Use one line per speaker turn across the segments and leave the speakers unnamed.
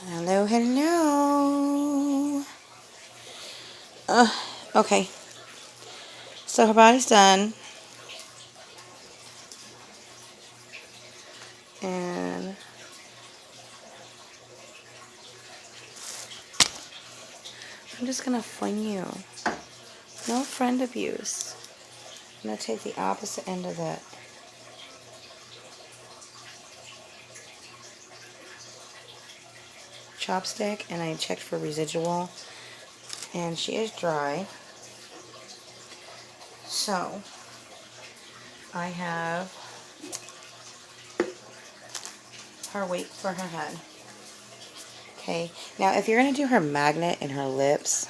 Hello, hello. Okay. So her body's done. And I'm just going to fling you. No friend abuse. I'm going to take the opposite end of that chopstick, and I checked for residual, and she is dry. So I have her weight for her head. Okay, now if you're going to do her magnet in her lips,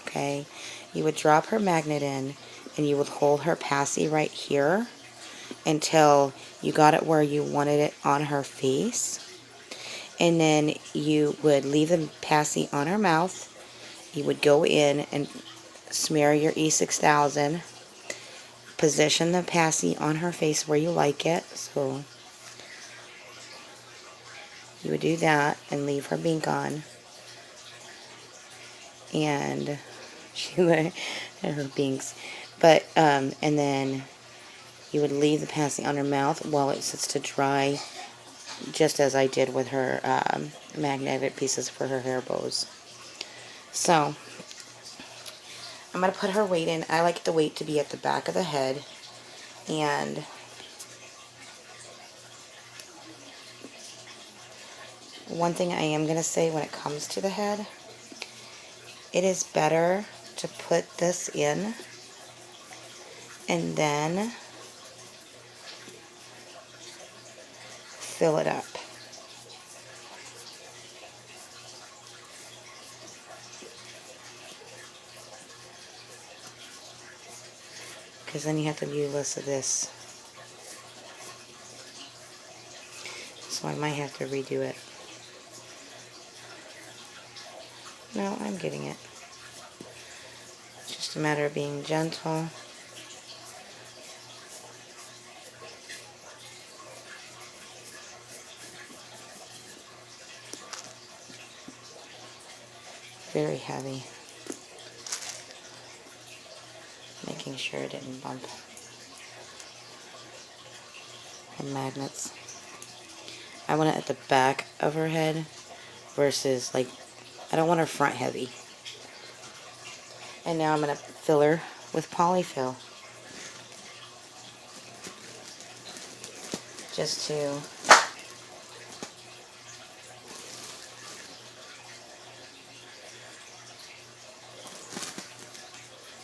okay, you would drop her magnet in and you would hold her passy right here until you got it where you wanted it on her face. And then you would leave the passy on her mouth. You would go in and smear your E6000. Position the passy on her face where you like it. So you would do that and leave her beak on. And she would her binks. But and then you would leave the passy on her mouth while it sits to dry, just as I did with her magnetic pieces for her hair bows. So I'm going to put her weight in. I like the weight to be at the back of the head. And one thing I am going to say when it comes to the head, it is better to put this in and then fill it up. Because then you have to do less of this. So I might have to redo it. No, I'm getting it. It's just a matter of being gentle. Very heavy. Making sure it didn't bump her magnets. I want it at the back of her head versus, like, I don't want her front heavy. And now I'm going to fill her with polyfill. Just to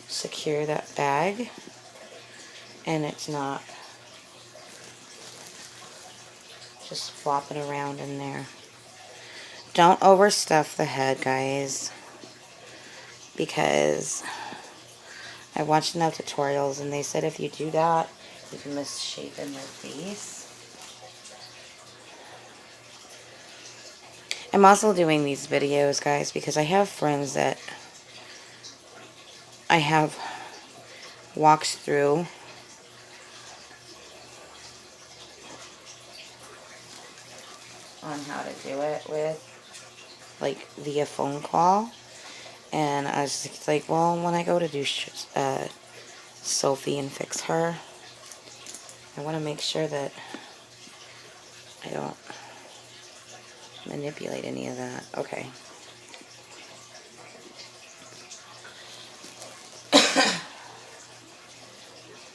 secure that bag, and it's not just flopping around in there. Don't overstuff the head, guys, because I watched enough tutorials and they said if you do that, you can misshapen your face. I'm also doing these videos, guys, because I have friends that I have walks through on how to do it with, like, via phone call. And I was just like, well, when I go to do Sophie and fix her, I want to make sure that I don't manipulate any of that. Okay.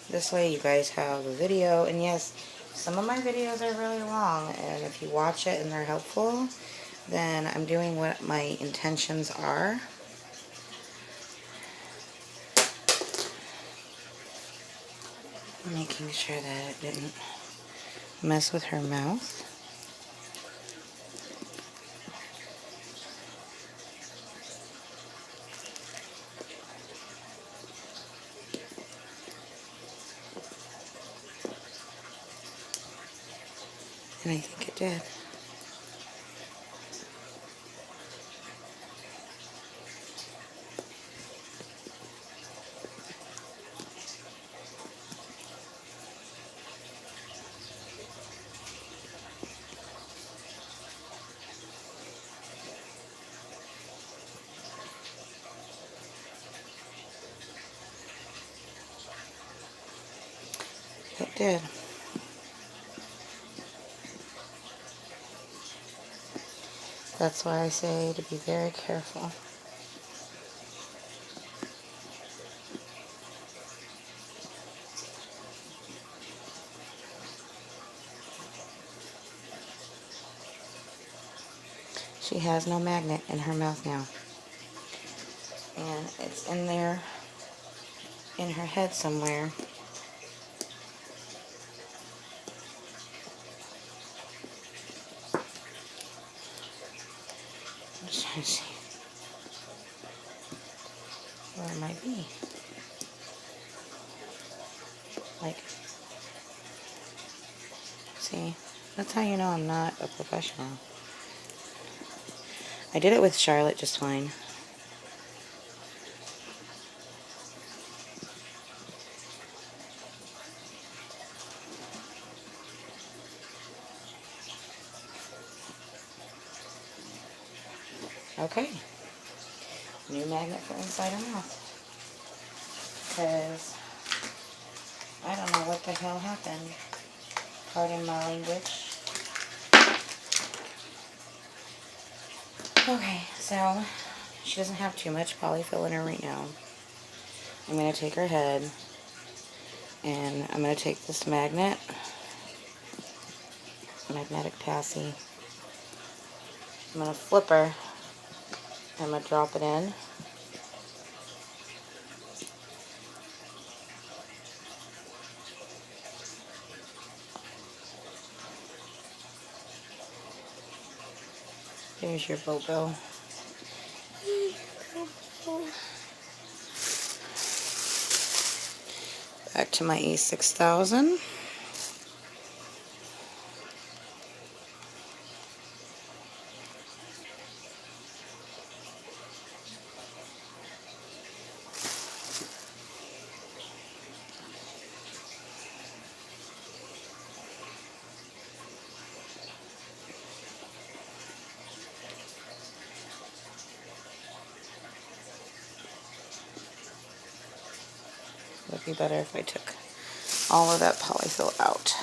This way you guys have a video. And yes, some of my videos are really long, and if you watch it and they're helpful, then I'm doing what my intentions are. Making sure that it didn't mess with her mouth. And I think it did. did. That's why I say to be very careful. She has no magnet in her mouth now. And it's in there, in her head somewhere. I'm just trying to see where it might be. Like, see, that's how you know I'm not a professional. I did it with Charlotte just fine. Okay. New magnet for inside her mouth. Because I don't know what the hell happened. Pardon my language. Okay, so she doesn't have too much polyfill in her right now. I'm going to take her head and I'm going to take this magnetic passy. I'm going to flip her. I'm going to drop it in. There's your Bobo. Back to my E6000. It would be better if I took all of that polyfill out.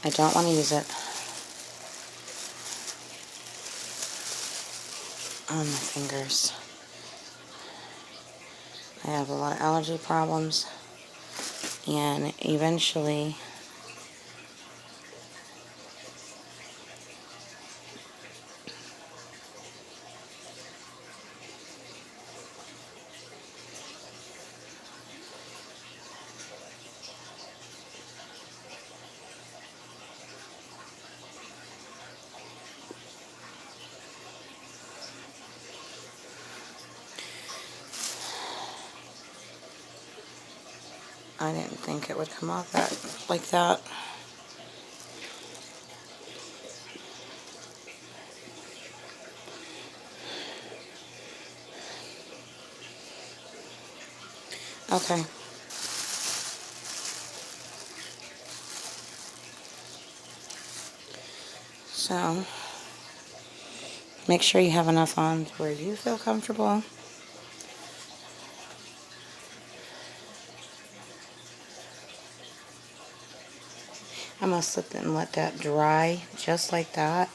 I don't want to use it on my fingers. I have a lot of allergy problems, and eventually I didn't think it would come off like that. Okay. So, make sure you have enough on to where you feel comfortable. I'm going to slip it and let that dry just like that.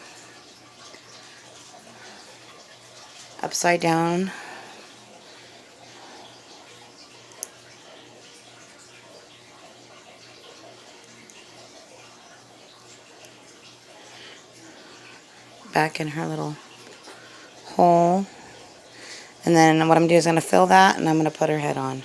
Upside down. Back in her little hole. And then what I'm doing is going to fill that and I'm going to put her head on.